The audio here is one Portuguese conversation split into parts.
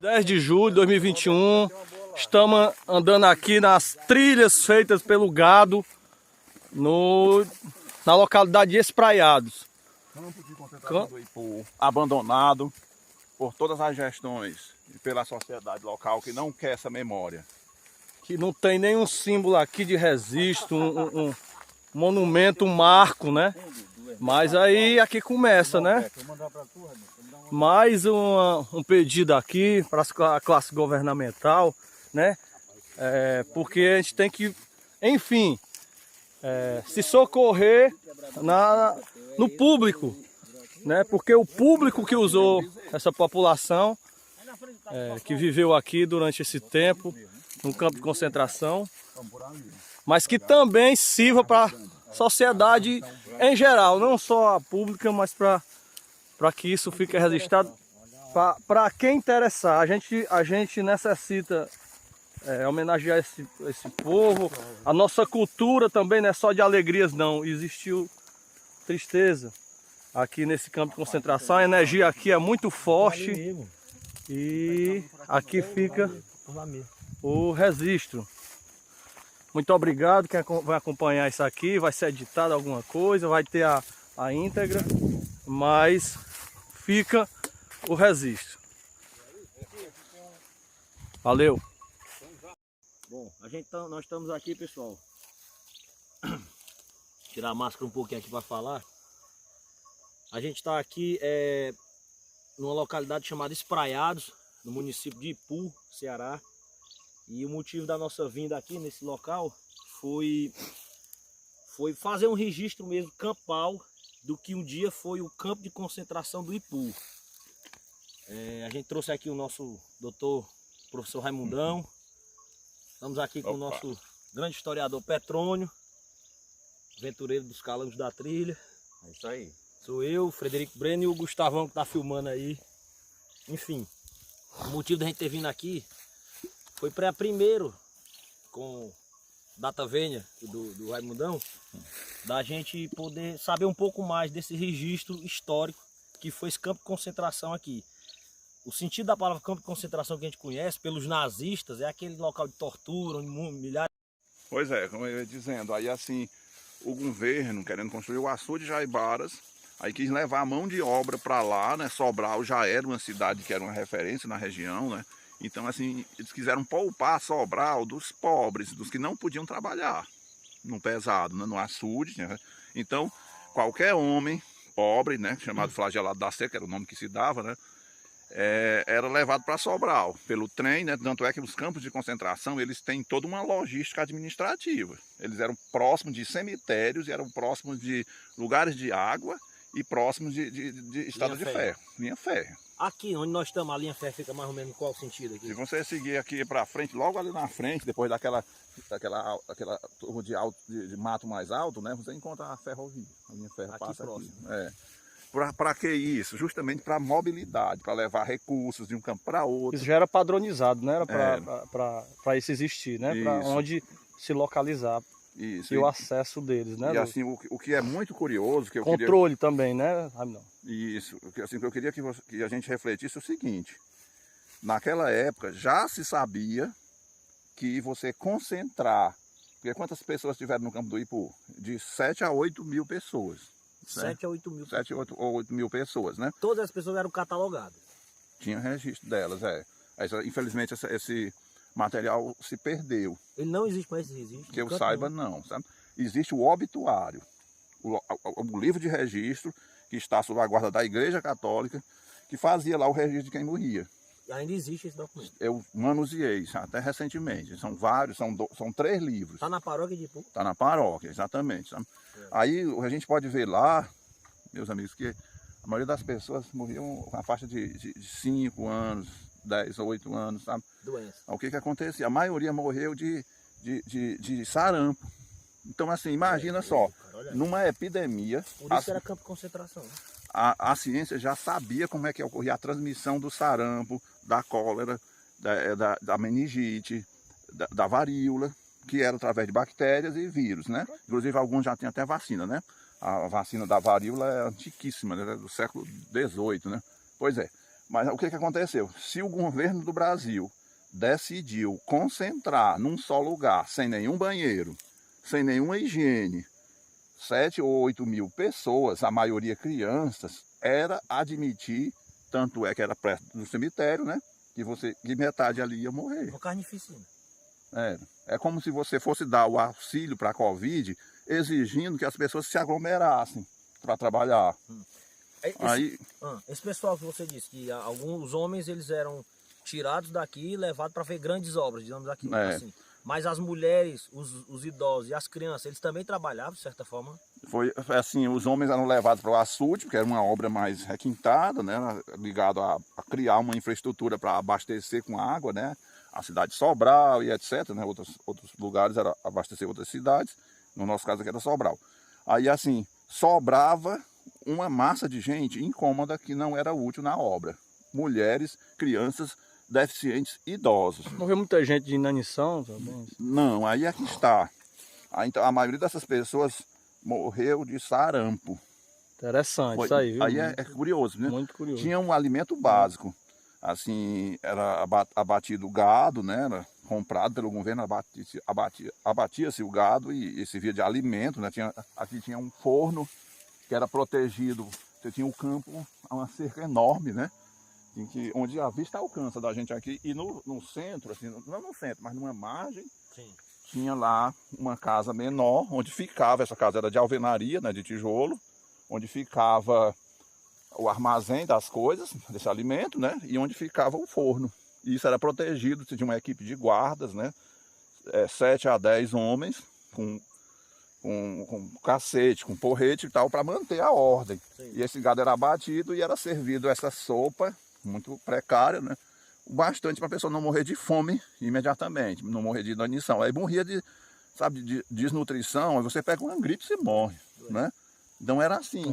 10 de julho de 2021, estamos andando aqui nas trilhas feitas pelo gado na localidade de Espraiados. Campo de concentração do Ipu, abandonado por todas as gestões e pela sociedade local que não quer essa memória. Que não tem nenhum símbolo aqui de registro, um monumento, um marco, né? Mas aí aqui começa, né? Mais um pedido aqui para a classe governamental, né? Porque a gente tem que, enfim, se socorrer no público, né? Porque o público que usou essa população, que viveu aqui durante esse tempo, no campo de concentração, mas que também sirva para a sociedade em geral, não só a pública, mas para que isso fique registrado para quem interessar. A gente necessita homenagear esse povo. A nossa cultura também não é só de alegrias, não. Existiu tristeza aqui nesse campo de concentração. A energia aqui é muito forte e aqui fica o registro. Muito obrigado. Quem vai acompanhar isso aqui, vai ser editado alguma coisa, vai ter a íntegra, mas fica o registro. Valeu! Bom, nós estamos aqui, pessoal. Tirar a máscara um pouquinho aqui para falar. A gente está aqui numa localidade chamada Espraiados, no município de Ipu, Ceará. E o motivo da nossa vinda aqui nesse local foi fazer um registro mesmo campal do que um dia foi o campo de concentração do Ipu. A gente trouxe aqui o nosso doutor, professor Raimundão. Estamos aqui com o nosso grande historiador Petrônio, aventureiro dos calangos da trilha. É isso aí. Sou eu, Frederico Breno e o Gustavão que está filmando aí. Enfim, o motivo da gente ter vindo aqui foi para primeiro, com data vênia do Raimundão, da gente poder saber um pouco mais desse registro histórico que foi esse campo de concentração aqui. O sentido da palavra campo de concentração que a gente conhece pelos nazistas é aquele local de tortura, onde milhares... Pois é, como eu ia dizendo, aí assim, o governo querendo construir o açude de Jaibaras, aí quis levar a mão de obra para lá, né? Sobral já era uma cidade que era uma referência na região, né? Então, assim, eles quiseram poupar Sobral dos pobres, dos que não podiam trabalhar no pesado, né, no açude, né? Então, qualquer homem pobre, né, chamado flagelado da seca, era o nome que se dava, né, era levado para Sobral pelo trem, né? Tanto é que os campos de concentração, eles têm toda uma logística administrativa. Eles eram próximos de cemitérios, eram próximos de lugares de água e próximos de estrada de ferro, linha férrea. Aqui onde nós estamos, a linha férrea fica mais ou menos em qual sentido aqui? Se você seguir aqui para frente, logo ali na frente, depois daquela turma de mato mais alto, né, você encontra a ferrovia. A linha férrea passa próximo. Aqui. Para que isso? Justamente para mobilidade, para levar recursos de um campo para outro. Isso já era padronizado, né? Era para isso existir, né? Para onde se localizar. Isso, e o acesso deles, né? E assim, o que é muito curioso... que eu controle também, né, Raimundão? Isso, assim, que eu queria que a gente refletisse o seguinte. Naquela época já se sabia que você concentrar... Porque quantas pessoas tiveram no campo do Ipu? De 7 a 8 mil pessoas. 7 a 8 mil. 7 ou 8 mil pessoas, né? Todas as pessoas eram catalogadas. Tinha registro delas, infelizmente esse material se perdeu. Ele não existe mais, existe? Que eu saiba, não, sabe? Existe o obituário, o livro de registro, que está sob a guarda da Igreja Católica, que fazia lá o registro de quem morria. E ainda existe esse documento? Eu manuseei, até recentemente. São vários, são 3 livros. Está na paróquia de Ipu? Está na paróquia, exatamente. Sabe? Aí a gente pode ver lá, meus amigos, que a maioria das pessoas morriam com a faixa de 5 anos, 10 ou 8 anos, sabe? Doença. O que acontecia? A maioria morreu de sarampo. Então, assim, imagina só, numa epidemia... Por isso era campo de concentração, né? A ciência já sabia como é que ocorria a transmissão do sarampo, da cólera, da meningite, da varíola, que era através de bactérias e vírus, né? Inclusive, alguns já têm até vacina, né? A vacina da varíola é antiquíssima, né? Do século XVIII, né? Pois é. Mas o que aconteceu? Se o governo do Brasil decidiu concentrar num só lugar, sem nenhum banheiro, sem nenhuma higiene, 7 ou 8 mil pessoas, a maioria crianças, era admitir, tanto é que era perto do cemitério, né? Que metade ali ia morrer. Uma carnificina. É como se você fosse dar o auxílio para a Covid, exigindo que as pessoas se aglomerassem para trabalhar. Esse pessoal que você disse, que alguns homens eles eram tirados daqui e levados para ver grandes obras, digamos aqui, assim. Mas as mulheres, os idosos e as crianças, eles também trabalhavam, de certa forma? Foi assim, os homens eram levados para o açude, porque era uma obra mais requintada, né, ligado a criar uma infraestrutura para abastecer com água, né, a cidade de Sobral e etc, né, outros lugares era abastecer outras cidades, no nosso caso aqui era Sobral. Aí assim, sobrava uma massa de gente incômoda que não era útil na obra. Mulheres, crianças, deficientes, idosos. Morreu muita gente de inanição também? Não, aí é que está. Então, a maioria dessas pessoas morreu de sarampo. Interessante isso aí, viu? Aí é curioso, né? Muito curioso. Tinha um alimento básico. Assim, era abatido o gado, né? Era comprado pelo governo, abatia-se o gado e servia de alimento, né? Aqui tinha um forno que era protegido. Você tinha um campo, uma cerca enorme, né? Onde a vista alcança da gente aqui. E no centro, assim, não no centro, mas numa margem, sim, tinha lá uma casa menor, onde ficava, essa casa era de alvenaria, né, de tijolo, onde ficava o armazém das coisas, desse alimento, né, e onde ficava o forno. E isso era protegido, tinha uma equipe de guardas, né, 7 a 10 homens, com cacete, com porrete e tal, para manter a ordem. Sim. E esse gado era abatido e era servido essa sopa, muito precária, né, bastante para a pessoa não morrer de fome imediatamente, não morrer de inanição. Aí morria de desnutrição, aí você pega uma gripe e você morre, né? Então era assim.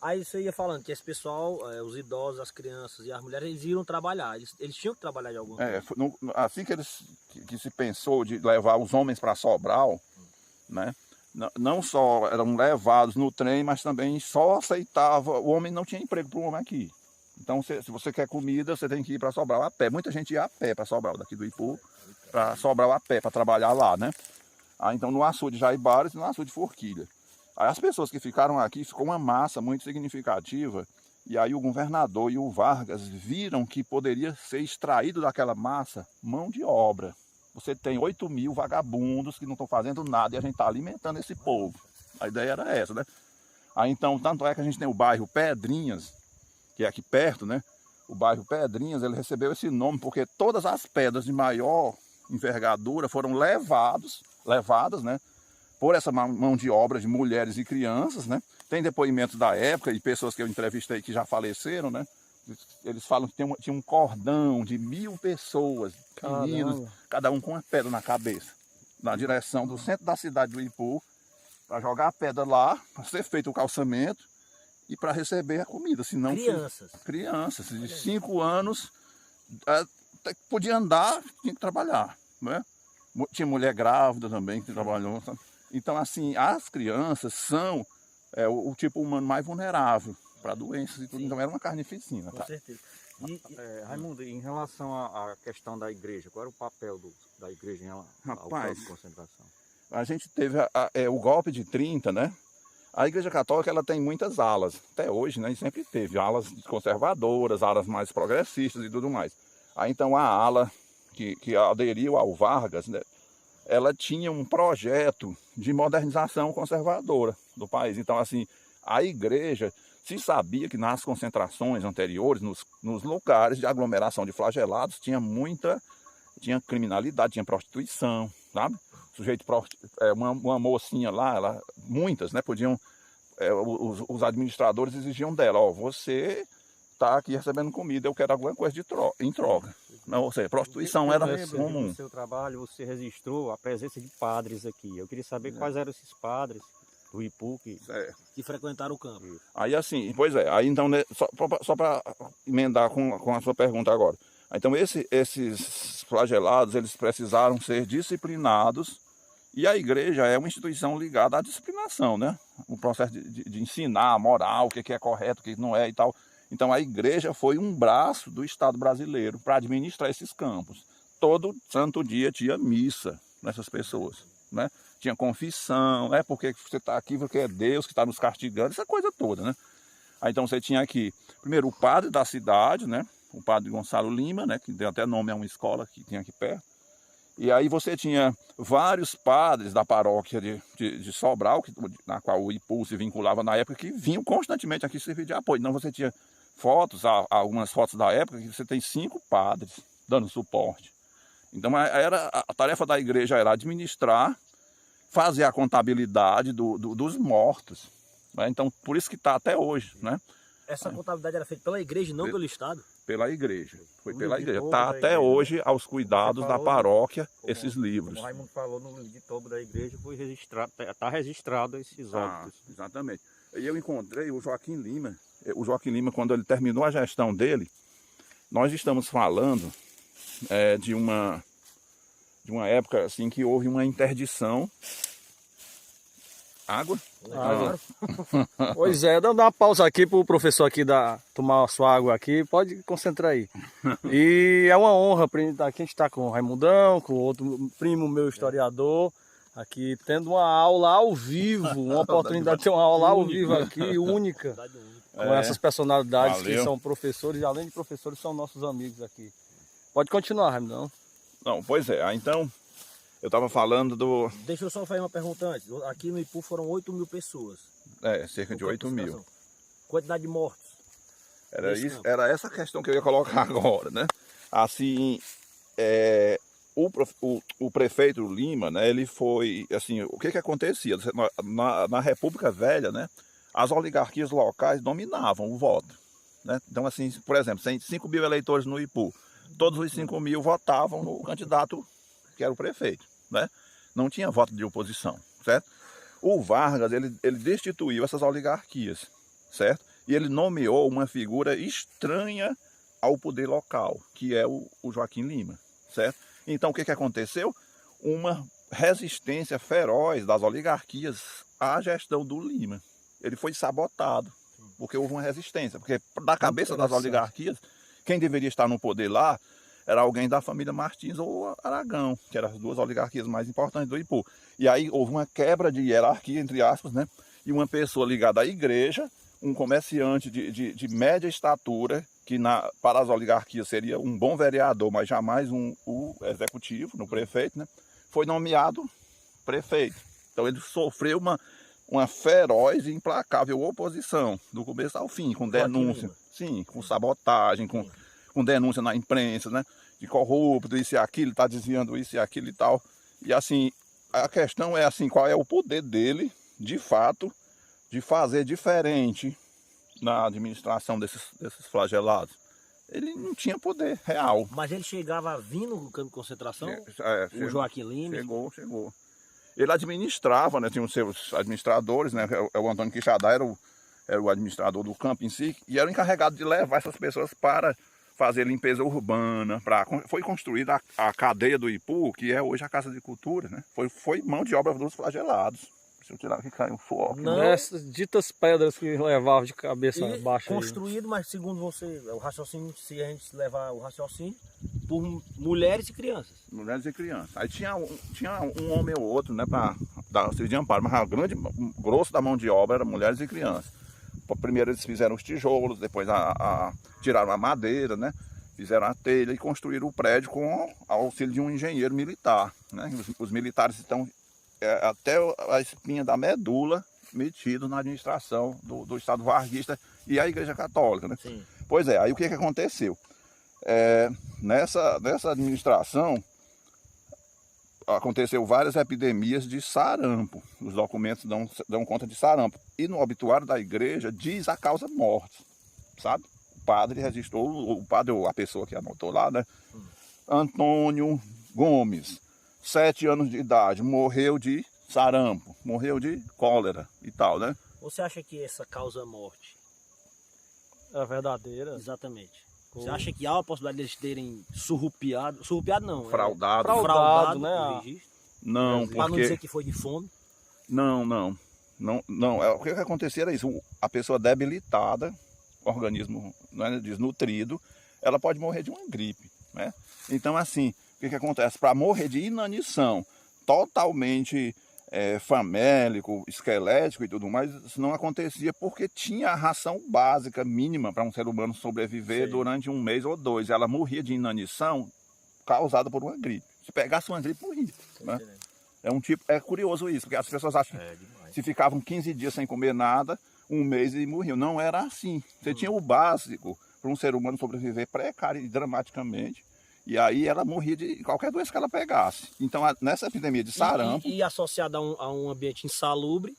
Aí você ia falando que esse pessoal, os idosos, as crianças e as mulheres, eles iam trabalhar, eles tinham que trabalhar de alguma forma. Assim que se pensou de levar os homens para Sobral, né? Não só eram levados no trem, mas também só aceitava, o homem não tinha emprego para o homem aqui. Então, se você quer comida, você tem que ir para Sobral a pé. Muita gente ia a pé para Sobral, daqui do Ipu, para Sobral a pé, para trabalhar lá, né? Aí, então, no açude de Jaibaras e no açude de Forquilha. Aí, as pessoas que ficaram aqui, ficou uma massa muito significativa. E aí, o governador e o Vargas viram que poderia ser extraído daquela massa mão de obra. Você tem 8 mil vagabundos que não estão fazendo nada e a gente está alimentando esse povo. A ideia era essa, né? Aí, então, tanto é que a gente tem o bairro Pedrinhas, que é aqui perto, né? O bairro Pedrinhas, ele recebeu esse nome porque todas as pedras de maior envergadura foram levadas, né? Por essa mão de obra de mulheres e crianças, né? Tem depoimentos da época e pessoas que eu entrevistei que já faleceram, né? Eles falam que tinha um cordão de 1000 pessoas, meninos, cada um com uma pedra na cabeça, na direção do centro da cidade do Ipu, para jogar a pedra lá, para ser feito o calçamento e para receber a comida. Senão, crianças de 5 anos, podia andar, tinha que trabalhar, né? Tinha mulher grávida também que trabalhou. Então, assim, as crianças são o tipo humano mais vulnerável para doenças e tudo. Sim. Então era uma carnificina. Com certeza. Raimundo, em relação à questão da igreja, qual era o papel da igreja em relação ao campo de concentração? A gente teve o golpe de 30, né? A Igreja Católica ela tem muitas alas, até hoje, né? E sempre teve alas conservadoras, alas mais progressistas e tudo mais. Aí então a ala que aderiu ao Vargas, né? Ela tinha um projeto de modernização conservadora do país. Então, assim, a igreja se sabia que nas concentrações anteriores, nos lugares de aglomeração de flagelados, tinha criminalidade, tinha prostituição, sabe? Sujeito, uma mocinha lá, muitas, né, podiam, os administradores exigiam dela, você está aqui recebendo comida, eu quero alguma coisa em troca. Não, ou seja, prostituição era comum. No seu trabalho você registrou a presença de padres aqui. Eu queria saber quais eram esses padres do Ipu que frequentaram o campo. Aí assim, pois é, aí então, né, só para emendar com a sua pergunta agora. Então esses flagelados, eles precisaram ser disciplinados. E a igreja é uma instituição ligada à disciplinação, né? O processo de ensinar a moral, o que é correto, o que não é e tal. Então a igreja foi um braço do Estado brasileiro para administrar esses campos. Todo santo dia tinha missa nessas pessoas, né? Tinha confissão, porque você está aqui porque é Deus que está nos castigando, essa coisa toda, né? Aí então você tinha aqui, primeiro, o padre da cidade, né? O padre Gonçalo Lima, né? Que deu até nome a uma escola que tinha aqui perto. E aí você tinha vários padres da paróquia de Sobral, na qual o Ipu se vinculava na época, que vinham constantemente aqui servir de apoio. Então você tinha fotos, algumas fotos da época, que você tem 5 padres dando suporte. Então a tarefa da igreja era administrar, fazer a contabilidade dos mortos, né? Então por isso que está até hoje, né? Essa contabilidade era feita pela igreja, não pelo Estado? Pela igreja, foi pela igreja. Tobo Está da até igreja. hoje aos cuidados da paróquia esses livros. Como o Raimundo falou, no livro de tobo da igreja foi registrado, está registrado esses óbitos. Exatamente. E eu encontrei o Joaquim Lima. O Joaquim Lima, quando ele terminou a gestão dele, nós estamos falando de uma época assim que houve uma interdição. Água? Água. Pois é, dá uma pausa aqui para o professor aqui tomar a sua água aqui, pode concentrar aí. E é uma honra, aqui a gente está com o Raimundão, com outro primo meu historiador, aqui tendo uma aula ao vivo, uma oportunidade de ter uma aula ao vivo aqui, única, com essas personalidades que são professores, e além de professores, são nossos amigos aqui. Pode continuar, Raimundão. Não, pois é, então eu estava falando do... Deixa eu só fazer uma pergunta antes. Aqui no Ipu foram 8.000 pessoas. cerca de 8.000. Quantidade de mortos? Era essa questão que eu ia colocar agora, né? Assim, o prefeito Lima, né, ele foi, assim, o que acontecia? Na República Velha, né, as oligarquias locais dominavam o voto, né? Então, assim, por exemplo, 5 mil eleitores no Ipu, todos os 5 mil votavam no candidato que era o prefeito, né? Não tinha voto de oposição, certo? O Vargas, ele destituiu essas oligarquias, certo? E ele nomeou uma figura estranha ao poder local, que é o Joaquim Lima, certo? Então, o que aconteceu? Uma resistência feroz das oligarquias à gestão do Lima. Ele foi sabotado, porque houve uma resistência. Porque da cabeça das oligarquias, quem deveria estar no poder lá era alguém da família Martins ou Aragão, que eram as 2 oligarquias mais importantes do Ipu. E aí houve uma quebra de hierarquia, entre aspas, né? E uma pessoa ligada à igreja, um comerciante de média estatura, que para as oligarquias seria um bom vereador, mas jamais o executivo, no prefeito, né? Foi nomeado prefeito. Então ele sofreu uma feroz e implacável oposição, do começo ao fim, com denúncia. Sim, com sabotagem, com denúncia na imprensa, né? De corrupto, isso e aquilo, está desviando isso e aquilo e tal. E assim, a questão é assim, qual é o poder dele, de fato, de fazer diferente na administração desses flagelados. Ele não tinha poder real. Mas ele chegava a vir no campo de concentração? O Joaquim Lima? Chegou. Ele administrava, né? Tinha os seus administradores, né? O Antônio Quixadá era o administrador do campo em si, e era o encarregado de levar essas pessoas para fazer limpeza urbana. Foi construída a cadeia do Ipu, que é hoje a Casa de Cultura, né? Foi mão de obra dos flagelados. Deixa eu tirar aqui, caiu um suor. Essas ditas pedras que levavam de cabeça baixa. Construído, mas segundo você, o raciocínio, se a gente levar o raciocínio, por mulheres e crianças. Mulheres e crianças. Aí tinha um homem ou outro, né, para dar serviço de amparo, mas o grosso da mão de obra era mulheres e crianças. Primeiro eles fizeram os tijolos, depois tiraram a madeira, né? Fizeram a telha e construíram o prédio com auxílio de um engenheiro militar, né? Os militares estão até a espinha da medula metidos na administração do Estado varguista e a Igreja Católica, né? Sim. Pois é, aí o que aconteceu? Nessa administração aconteceu várias epidemias de sarampo. Os documentos dão conta de sarampo. E no obituário da igreja diz a causa morte, sabe? O padre registrou, a pessoa que anotou lá, né? Antônio Gomes, 7 anos de idade, morreu de sarampo, morreu de cólera e tal, né? Você acha que essa causa morte é verdadeira? Exatamente. Você acha que há a possibilidade de eles terem surrupiado não, fraudado, né? O registro? Não, Para não porque dizer que foi de fome? não. O que acontecia era isso, a pessoa debilitada, organismo não é, desnutrido, ela pode morrer de uma gripe, né? Então, assim, o que acontece? Para morrer de inanição totalmente famélico, esquelético e tudo mais, isso não acontecia porque tinha a ração básica mínima para um ser humano sobreviver durante 1 mês ou 2. Ela morria de inanição causada por uma gripe. Se pegasse uma gripe, morria. Né? É curioso isso, porque as pessoas acham que se ficavam 15 dias sem comer nada, 1 mês e morriam. Não era assim. Você tinha o básico para um ser humano sobreviver precário e dramaticamente. E aí ela morria de qualquer doença que ela pegasse. Então, nessa epidemia de sarampo... E associada a um ambiente insalubre,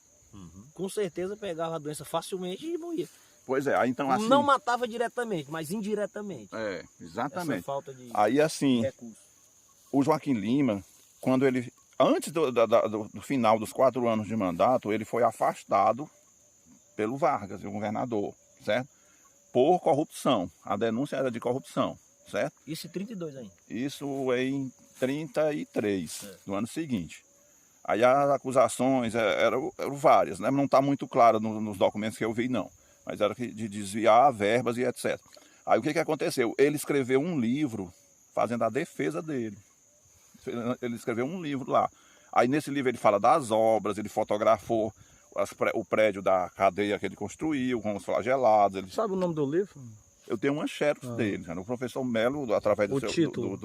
com certeza pegava a doença facilmente e morria. Pois é, aí então assim... Não matava diretamente, mas indiretamente. Exatamente. Essa falta de aí assim, recurso. O Joaquim Lima, quando ele... Antes do final dos 4 anos de mandato, ele foi afastado pelo Vargas, o governador, certo? Por corrupção. A denúncia era de corrupção. Certo? Isso em 32 ainda? Isso em 33, do ano seguinte. Aí as acusações eram várias, né? Não está muito claro nos documentos que eu vi, não. Mas era de desviar verbas e etc. Aí o que aconteceu? Ele escreveu um livro fazendo a defesa dele. Ele escreveu um livro lá. Aí nesse livro ele fala das obras, ele fotografou o prédio da cadeia que ele construiu, com os flagelados. Ele... Sabe o nome do livro? Eu tenho uma xerox dele, cara. O professor Melo, através do o título.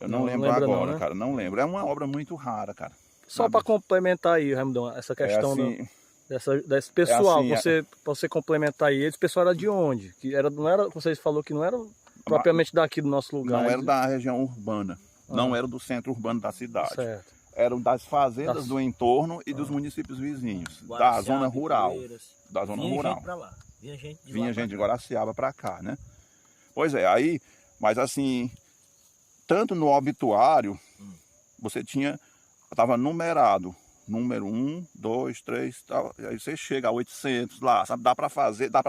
Eu não lembro agora, não, né? Cara. Não lembro. É uma obra muito rara, cara. Só para complementar aí, Raimundão, essa questão desse pessoal, você complementar aí, esse pessoal era de onde? Que não era, vocês falaram que não era propriamente daqui do nosso lugar. Não era da região urbana. Não era do centro urbano da cidade. Certo. Eram das fazendas do entorno e dos municípios vizinhos. Da zona rural. Da zona rural. Gente pra lá. Vinha gente de Guaraciaba para cá, né? Pois é, aí, mas assim, tanto no obituário, você estava numerado, número 1, 2, 3, tal, aí você chega a 800 lá, sabe? Dá para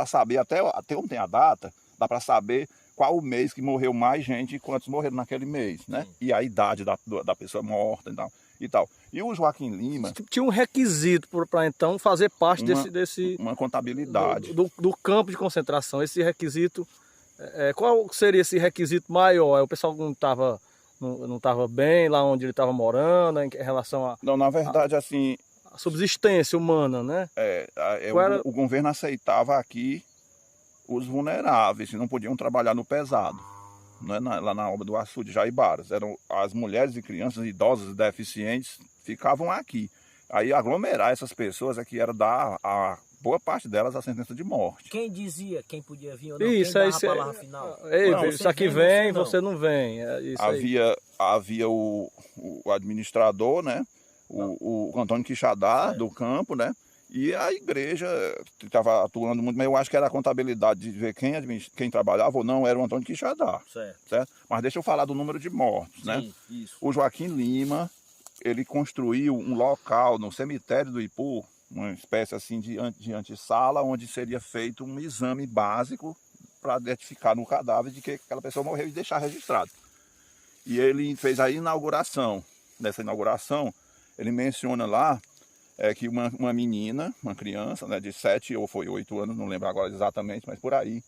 saber, até onde tem a data, dá para saber qual o mês que morreu mais gente e quantos morreram naquele mês, né? E a idade da pessoa morta e tal. E o Joaquim Lima... Tinha um requisito para então fazer parte desse... Uma contabilidade. Do campo de concentração. Esse requisito... qual seria esse requisito maior? O pessoal não estava bem lá onde ele estava morando, em relação a... Não, na verdade, assim... A subsistência humana, né? O governo aceitava aqui os vulneráveis, que não podiam trabalhar no pesado. Né, lá na obra do açude de Jaibaras. Eram as mulheres e crianças idosas e deficientes ficavam aqui. Aí aglomerar essas pessoas é que era dar a boa parte delas a sentença de morte. Quem dizia quem podia vir ou não? Isso, quem dava a palavra final? Isso aqui vem, você não vem. Havia o administrador, né? O Antônio Quixadá, do campo, né? E a igreja estava atuando muito, mas eu acho que era a contabilidade de ver quem trabalhava ou não, era o Antônio Quixadá. Certo? Mas deixa eu falar do número de mortos, né? Isso. O Joaquim Lima, ele construiu um local no cemitério do Ipu, uma espécie assim de antessala, onde seria feito um exame básico para identificar no cadáver de que aquela pessoa morreu e deixar registrado. E ele fez a inauguração. Nessa inauguração, ele menciona lá que uma menina, uma criança, né, de 7 ou foi 8 anos, não lembro agora exatamente, mas por aí,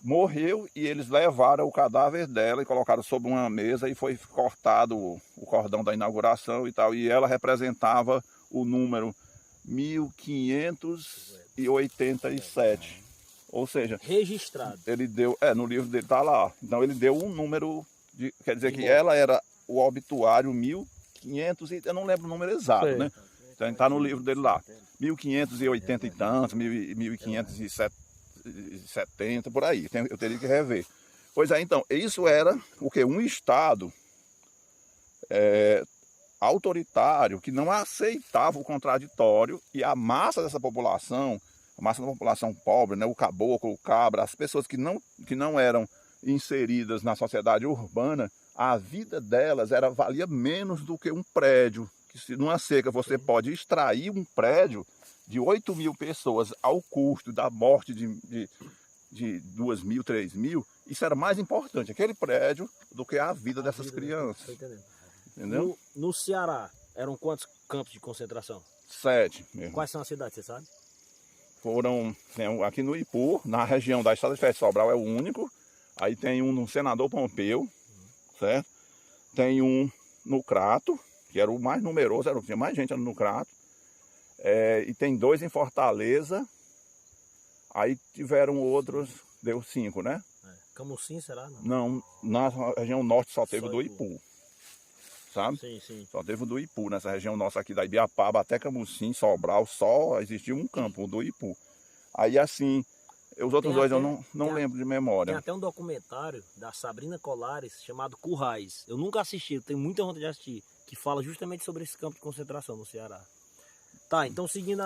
morreu e eles levaram o cadáver dela e colocaram sobre uma mesa e foi cortado o cordão da inauguração e tal. E ela representava o número 1587. Ou seja... Registrado. Ele deu... no livro dele está lá. Então ele deu um número... quer dizer que ela era o obituário 1500 e... Eu não lembro o número exato, né? Então está no livro dele lá. 1580 e tantos, 1570, por aí. Eu teria que rever. Pois é, então, isso era o quê? Um Estado autoritário que não aceitava o contraditório e a massa dessa população, a massa da população pobre, né, o caboclo, o cabra, as pessoas que não eram inseridas na sociedade urbana, a vida delas valia menos do que um prédio. Que se numa seca você pode extrair um prédio de 8.000 pessoas ao custo da morte de 2.000, 3.000, isso era mais importante, aquele prédio, do que a vida dessas crianças. Entendeu? No Ceará, eram quantos campos de concentração? 7 mesmo. Quais são as cidades, você sabe? aqui no Ipu, na região da Estrada de Ferro de Sobral é o único. Aí tem um no Senador Pompeu, certo? Tem um no Crato, que era o mais numeroso, tinha mais gente no Crato. E tem 2 em Fortaleza. Aí tiveram outros, deu 5, né? Camusim, será? Não, na região norte só teve Só do Ipu. Sabe? Sim, sim. Só teve o do Ipu, nessa região nossa aqui da Ibiapaba até Camusim, Sobral, só existia um campo, o do Ipu. Aí assim, os outros dois eu não lembro de memória. Tem até um documentário da Sabrina Colares chamado Currais. Eu nunca assisti, eu tenho muita vontade de assistir, que fala justamente sobre esse campo de concentração no Ceará. Tá, então seguindo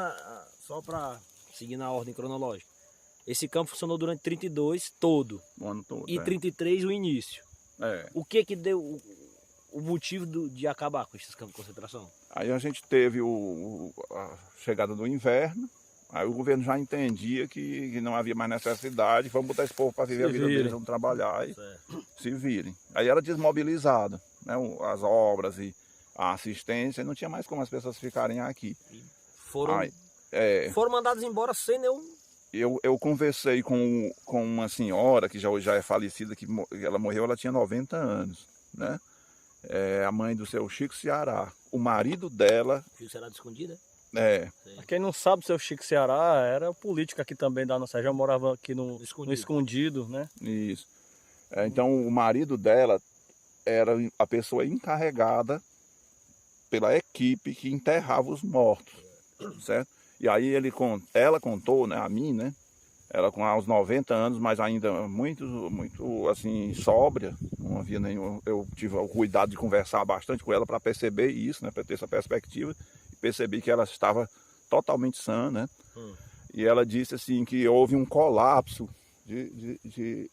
seguindo a ordem cronológica. Esse campo funcionou durante 32 todo. O ano todo. E 33 o início. O que deu o motivo de acabar com esses campos de concentração? Aí a gente teve a chegada do inverno, aí o governo já entendia que não havia mais necessidade, vamos botar esse povo para viver a vida deles, vamos trabalhar e se virem. Aí era desmobilizado, né, as obras e a assistência, e não tinha mais como as pessoas ficarem aqui. Foram mandados embora sem nenhum... Eu conversei com uma senhora que já é falecida, que ela morreu, ela tinha 90 anos, né? A mãe do seu Chico Ceará. O marido dela... Chico Ceará de Escondida? Quem não sabe, o seu Chico Ceará era político aqui também da nossa região, morava aqui no Escondido, né? Isso. Então o marido dela era a pessoa encarregada pela equipe que enterrava os mortos, certo? E aí ela contou, né, a mim, né? Ela com aos 90 anos, mas ainda muito assim, sóbria. Não havia nenhum. Eu tive o cuidado de conversar bastante com ela para perceber isso, né? Para ter essa perspectiva. E percebi que ela estava totalmente sã, né? E ela disse assim que houve um colapso de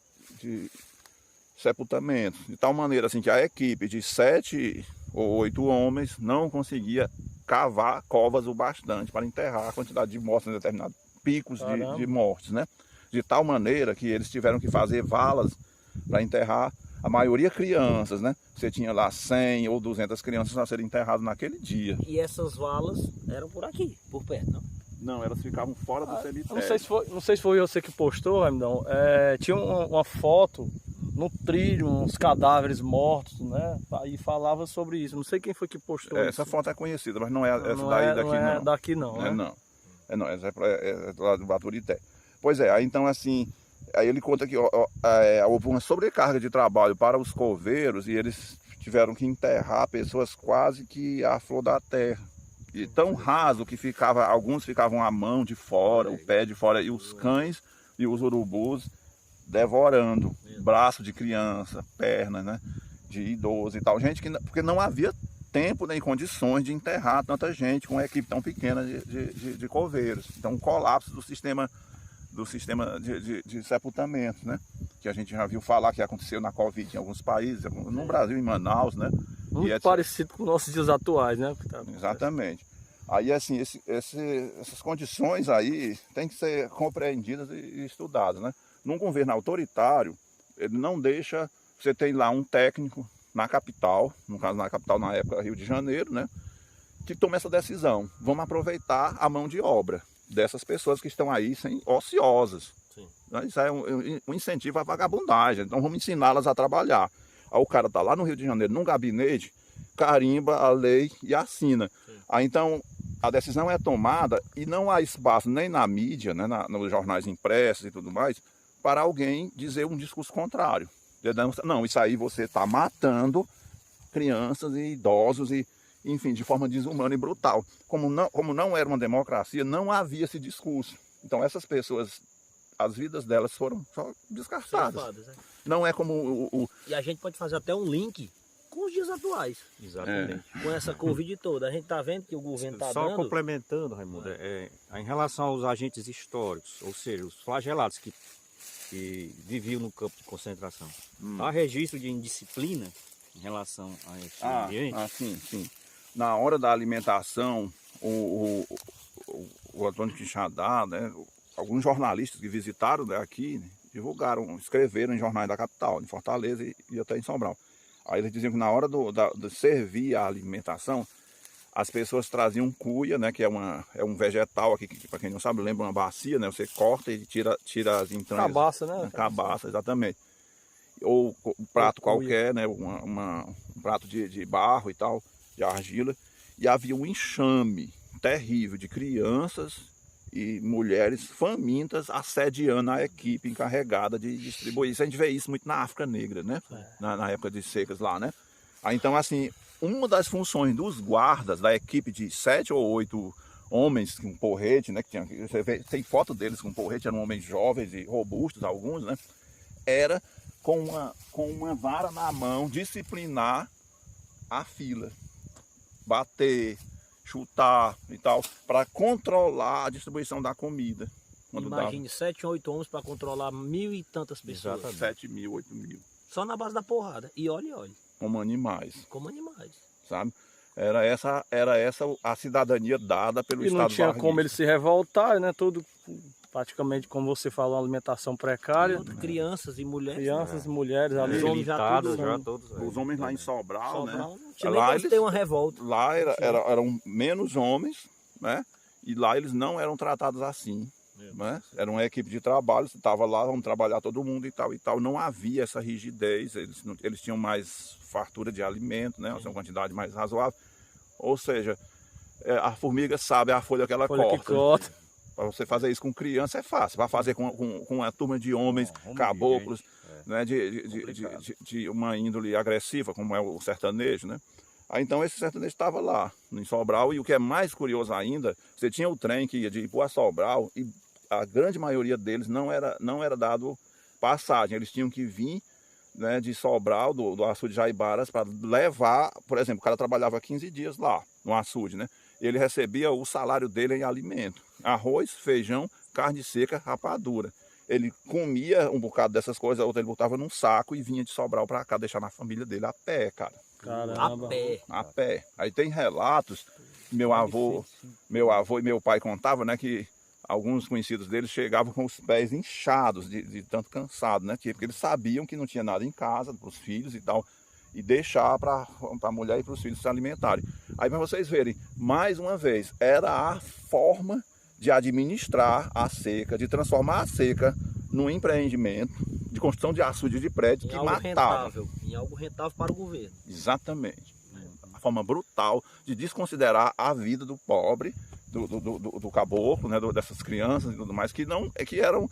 sepultamentos. De tal maneira assim que a equipe de 7 ou 8 homens não conseguia cavar covas o bastante para enterrar a quantidade de mortos em determinados picos de mortes, né? De tal maneira que eles tiveram que fazer valas para enterrar a maioria crianças, né? Você tinha lá 100 ou 200 crianças a serem enterradas naquele dia. E essas valas eram por aqui, por perto, não? Não, elas ficavam fora do cemitério. Não sei se foi você que postou, Raimundão. Tinha uma foto no trilho, uns cadáveres mortos, né? E falava sobre isso. Não sei quem foi que postou isso. Essa foto é conhecida, mas não é essa daí daqui, não. Não é daqui não, né? Não, essa é do lado do Baturité. Pois é, aí então assim, aí ele conta que houve uma sobrecarga de trabalho para os coveiros e eles tiveram que enterrar pessoas quase que à flor da terra. E tão raso que alguns ficavam a mão de fora, o pé de fora, e os cães e os urubus devorando braço de criança, pernas, né, de idoso e tal. Gente porque não havia tempo nem condições de enterrar tanta gente com uma equipe tão pequena de coveiros. Então, um colapso do sistema de sepultamento, né? Que a gente já viu falar que aconteceu na Covid em alguns países, no Brasil, em Manaus, né? Muito parecido com os nossos dias atuais, né? Exatamente. Aí, assim, essas condições aí têm que ser compreendidas e estudadas, né? Num governo autoritário, ele não deixa... Você tem lá um técnico na capital, no caso na capital na época Rio de Janeiro, né? Que toma essa decisão. Vamos aproveitar a mão de obra dessas pessoas que estão aí ociosas. Sim. Isso é um incentivo à vagabundagem. Então vamos ensiná-las a trabalhar. Aí o cara está lá no Rio de Janeiro, num gabinete, carimba a lei e assina. Aí então a decisão é tomada e não há espaço nem na mídia, né, nos jornais impressos e tudo mais, para alguém dizer um discurso contrário. Não, isso aí você está matando crianças e idosos e, enfim, de forma desumana e brutal. Como não era uma democracia, não havia esse discurso. Então essas pessoas, as vidas delas foram só descartadas. Não é como E a gente pode fazer até um link com os dias atuais. Exatamente. Com essa Covid toda. A gente está vendo que o governo está dando... Só complementando, Raimundo, em relação aos agentes históricos, ou seja, os flagelados que viviam no campo de concentração. Há registro de indisciplina em relação a esse ambiente? Sim. Na hora da alimentação, o Antônio Quixadá, né, alguns jornalistas que visitaram aqui, né, escreveram em jornais da capital, em Fortaleza e até em Sobral. Aí eles diziam que na hora de servir a alimentação, as pessoas traziam cuia, né, que é um vegetal aqui, que para quem não sabe, lembra uma bacia, né? Você corta e tira as entranhas. Cabaça, né? Cabaça, exatamente. Ou um prato cuia. qualquer, né? Um prato de barro e tal, de argila. E havia um enxame terrível de crianças e mulheres famintas assediando a equipe encarregada de distribuir. Isso a gente vê isso muito na África Negra, né? Na época de secas lá, né? Aí, então, assim, uma das funções dos guardas da equipe de 7 ou 8 homens com porrete, né? Você vê, tem foto deles com porrete, eram homens jovens e robustos, alguns, né? Era com uma vara na mão disciplinar a fila, bater, chutar e tal, para controlar a distribuição da comida. Imagine 7 ou 8 homens para controlar 1.000 e tantas pessoas. 7 mil, 8 mil. Só na base da porrada. E olha. Como animais. Como animais. Sabe? Era essa a cidadania dada pelo Estado E não tinha varguista. como eles se revoltar, né? Tudo praticamente, como você falou, uma alimentação precária. Crianças e mulheres. Crianças e mulheres ali. Os homens já todos. Os homens lá em Sobral, né? Não tinha Lá nem como ter uma revolta. Lá eram menos homens, né? E lá eles não eram tratados assim. Né? Era uma equipe de trabalho, você estava lá, vamos trabalhar todo mundo e tal. Não havia essa rigidez, eles tinham mais fartura de alimento, né? Uma quantidade mais razoável. Ou seja, a formiga sabe a folha que ela corta. Para você fazer isso com criança é fácil. Para fazer com uma turma de homens caboclos, né? De uma índole agressiva, como é o sertanejo, né? Aí, então esse sertanejo estava lá, em Sobral, e o que é mais curioso ainda, você tinha o trem que ia de Ipu a Sobral, e a grande maioria deles não era dado passagem, eles tinham que vir, né, de Sobral, do açude de Jaibaras, para levar, por exemplo, o cara trabalhava 15 dias lá, no açude, né? Ele recebia o salário dele em alimento, arroz, feijão, carne seca, rapadura. Ele comia um bocado dessas coisas, outra ele botava num saco e vinha de Sobral para cá, deixar na família dele a pé, cara. Caramba. A pé. Aí tem relatos, meu avô e meu pai contavam, né, que alguns conhecidos deles chegavam com os pés inchados de tanto cansado, né, porque eles sabiam que não tinha nada em casa para os filhos e tal, e deixar para a mulher e para os filhos se alimentarem. Aí para vocês verem, mais uma vez, era a forma de administrar a seca, de transformar a seca num empreendimento de construção de açude de prédio que matava. Em algo rentável para o governo. Exatamente. A forma brutal de desconsiderar a vida do pobre, do caboclo, né, dessas crianças e tudo mais, que eram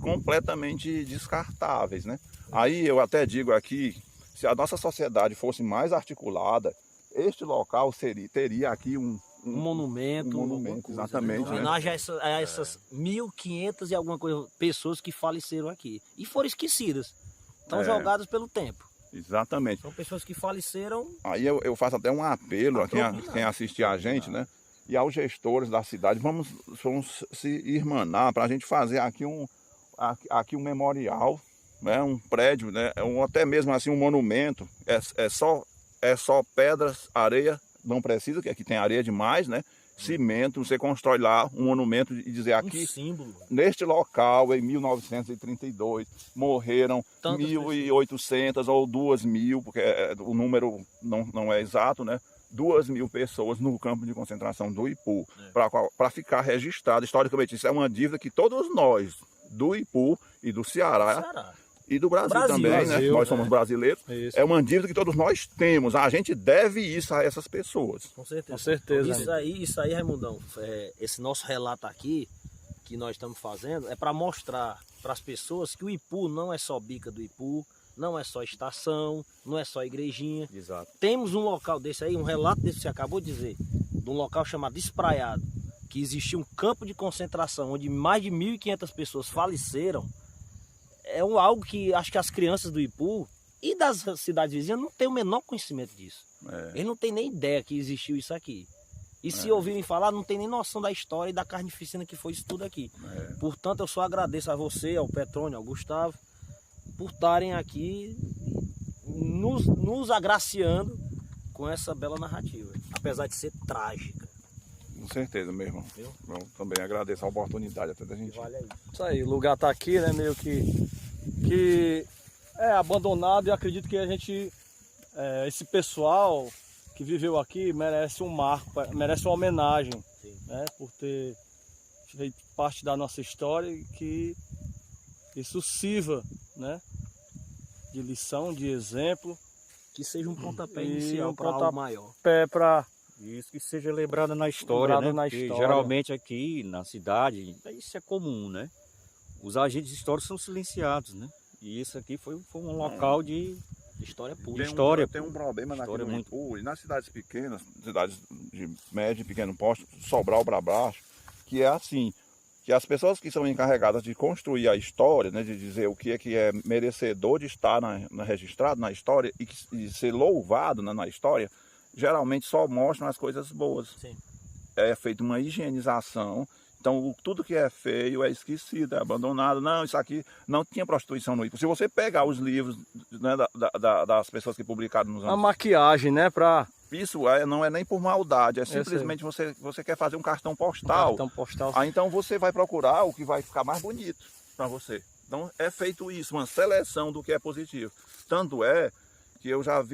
completamente descartáveis, né? Aí eu até digo aqui, se a nossa sociedade fosse mais articulada, este local teria aqui um monumento. Um monumento, exatamente. Em homenagem a essas 1.500 e alguma coisa pessoas que faleceram aqui. E foram esquecidas. Estão jogadas pelo tempo. Exatamente. São pessoas que faleceram. Aí eu faço até um apelo a quem assistir a gente, né? E aos gestores da cidade, vamos se irmanar para a gente fazer aqui um memorial, né? Um prédio, né? Até mesmo assim um monumento. É só pedras, areia. Não precisa, que aqui tem areia demais, né? Cimento, você constrói lá um monumento e dizer aqui, símbolo. Neste local, em 1932, morreram 1.800 ou 2.000, porque o número não é exato, né? 2.000 pessoas no campo de concentração do Ipu, para ficar registrado historicamente. Isso é uma dívida que todos nós, do Ipu e do Ceará e do Brasil também, né? Nós somos brasileiros. É uma dívida que todos nós temos. A gente deve isso a essas pessoas. Com certeza. Com certeza. Isso aí, Raimundão, esse nosso relato aqui, que nós estamos fazendo, é para mostrar para as pessoas que o Ipu não é só bica do Ipu, não é só estação, não é só igrejinha. Exato. Temos um local desse aí, um relato desse que você acabou de dizer, de um local chamado Espraiado, que existia um campo de concentração onde mais de 1.500 pessoas faleceram. É algo que acho que as crianças do Ipu e das cidades vizinhas não têm o menor conhecimento disso. Eles não têm nem ideia que existiu isso aqui. E se ouvirem falar, não tem nem noção da história e da carnificina que foi isso tudo aqui. Portanto, eu só agradeço a você, ao Petrônio, ao Gustavo, por estarem aqui nos agraciando com essa bela narrativa, apesar de ser trágica. Com certeza, meu irmão. Eu também agradeço a oportunidade até da gente. Vale aí. Isso aí, o lugar tá aqui, né? Meio que é abandonado, e acredito que a gente, esse pessoal que viveu aqui merece um marco, merece uma homenagem, né, por ter feito parte da nossa história e que isso sirva, né, de lição, de exemplo. Que seja um pontapé E inicial um para algo pontapé maior. Para Isso que seja lembrado na história, Lembrado né? na Porque história. geralmente aqui na cidade, isso é comum, né? Os agentes históricos são silenciados, né? E isso aqui foi um local de História pura. história. Tem um problema naquele História muito- Ipu, e nas cidades pequenas, cidades de médio e pequeno porte, Sobral para baixo, que é assim, que as pessoas que são encarregadas de construir a história, né, de dizer o que é merecedor de estar registrado na história e ser louvado, né, na história, geralmente só mostram as coisas boas. Sim. É feita uma higienização. Então, tudo que é feio é esquecido, é abandonado. Não, isso aqui não tinha prostituição no Ipu. Se você pegar os livros, né, das pessoas que publicaram nos a anos... maquiagem, né, para Isso não é nem por maldade, é simplesmente você quer fazer um cartão postal. cartão postal. Aí então você vai procurar o que vai ficar mais bonito para você. Então é feito isso, uma seleção do que é positivo. Tanto é que eu já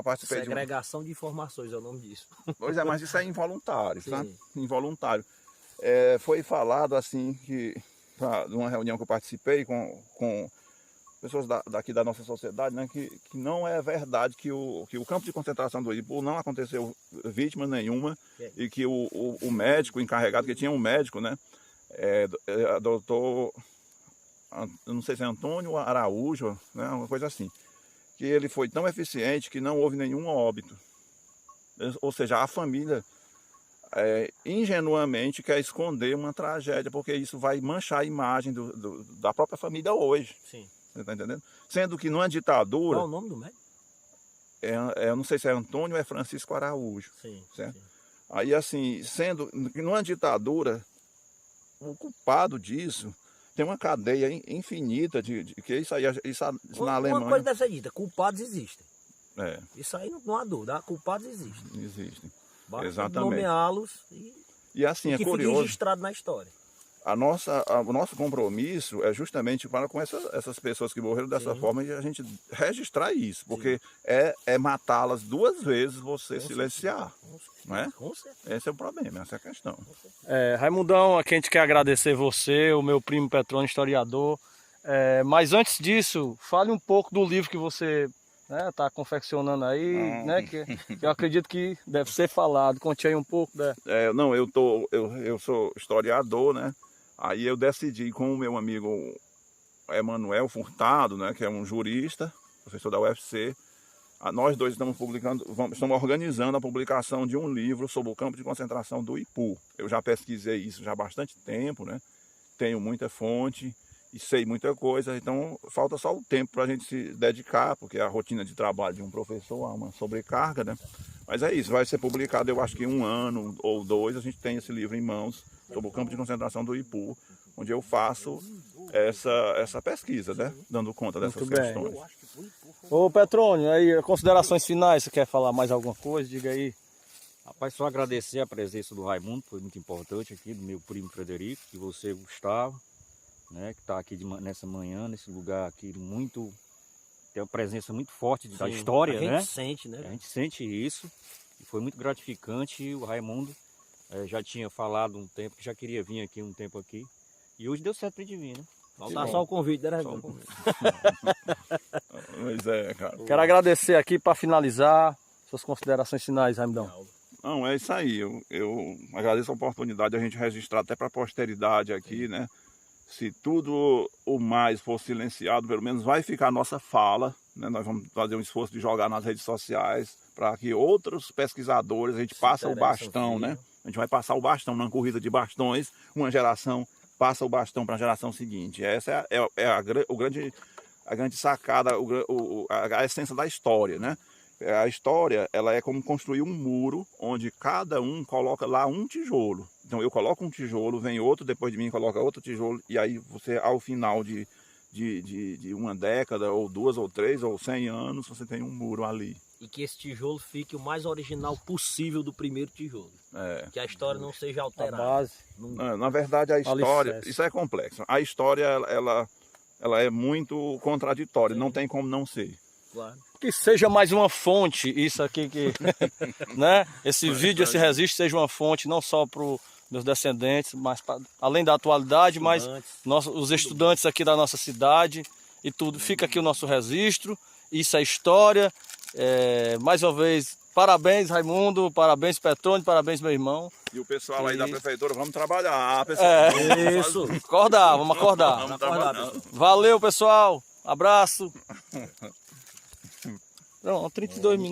participei de Segregação de informações é o nome disso. Pois é, mas isso é involuntário, Sim. tá? Involuntário. Foi falado assim que numa reunião que eu participei com pessoas daqui da nossa sociedade, né, que não é verdade que o campo de concentração do Ipu não aconteceu vítima nenhuma e que o médico encarregado, que tinha um médico, né, doutor, eu não sei se é Antônio Araújo, né, uma coisa assim, que ele foi tão eficiente que não houve nenhum óbito. Ou seja, a família ingenuamente quer esconder uma tragédia, porque isso vai manchar a imagem da própria família hoje. Sim. Você está entendendo? Sendo que numa ditadura, Qual o nome do médico? eu não sei se é Antônio ou é Francisco Araújo. Sim. Certo? Sim. Aí assim, sendo que numa ditadura, o culpado disso tem uma cadeia infinita que isso na Alemanha. Uma coisa deve ser dita, culpados existem. É, Isso aí não há dúvida, culpados existem. existem. Basta Exatamente. nomeá-los E assim, e é que fique curioso. registrado na história. O nosso compromisso é justamente para com essas pessoas que morreram dessa Sim. forma e a gente registrar isso, porque é matá-las duas vezes você silenciar, não é? Com certeza. Esse é o problema, essa é a questão. Raimundão, aqui a gente quer agradecer você, o meu primo Petrônio, historiador. Mas antes disso, fale um pouco do livro que você está confeccionando aí, né? Que eu acredito que deve ser falado. Conte aí um pouco. Não, eu sou historiador, né? Aí eu decidi com o meu amigo Emanuel Furtado, né? Que é um jurista, professor da UFC. Nós dois estamos organizando a publicação de um livro sobre o campo de concentração do Ipu. Eu já pesquisei isso já há bastante tempo, né? Tenho muita fonte e sei muita coisa, então falta só o tempo para a gente se dedicar, porque a rotina de trabalho de um professor é uma sobrecarga, né? Mas é isso, vai ser publicado, eu acho que 1 ano ou 2, a gente tem esse livro em mãos sobre o campo de concentração do Ipu, onde eu faço essa pesquisa, né? Dando conta dessas Muito bem. questões. Ô Petrônio, aí considerações finais, você quer falar mais alguma coisa? Diga aí. Rapaz, só agradecer a presença do Raimundo, foi muito importante aqui, do meu primo Frederico, que você, Gustavo, né, que está aqui nessa manhã, nesse lugar aqui tem uma presença muito forte da história, né? A gente sente, né? A gente sente isso, e foi muito gratificante. E o Raimundo já tinha falado um tempo, que já queria vir aqui um tempo aqui, e hoje deu certo pra gente vir, né? Falta só o convite, né, Só o Raimundo? convite. Pois é, cara. Quero agradecer aqui para finalizar suas considerações finais, Raimundão. Não, é isso aí. Eu agradeço a oportunidade de a gente registrar até para a posteridade aqui, né? Se tudo o mais for silenciado, pelo menos vai ficar a nossa fala, né? Nós vamos fazer um esforço de jogar nas redes sociais para que outros pesquisadores, a gente passa o bastão, né? A gente vai passar o bastão numa corrida de bastões, uma geração passa o bastão para a geração seguinte. Essa é a grande sacada, a essência da história, né? A história, ela é como construir um muro onde cada um coloca lá um tijolo. Então eu coloco um tijolo, vem outro depois de mim, coloca outro tijolo, e aí você, ao final de uma década, ou 2 ou 3 ou 100 anos, você tem um muro ali. E que esse tijolo fique o mais original possível do primeiro tijolo. Que a história não seja A alterada. base. Na verdade, a história, Alicerce. isso é complexo. A história, ela é muito contraditória, não tem como não ser. Claro. que seja mais uma fonte, isso aqui que, né? Esse vídeo, esse registro seja uma fonte não só para os meus descendentes, mas além da atualidade, mas os estudantes aqui da nossa cidade e tudo. Fica aqui o nosso registro, isso é história. Mais uma vez, parabéns Raimundo, parabéns Petrônio, parabéns meu irmão. E o pessoal aí da prefeitura, vamos trabalhar, pessoal. Isso. Acordar, vamos acordar. Vamos trabalhar. Valeu, pessoal. Abraço. Pronto, 32 minutos.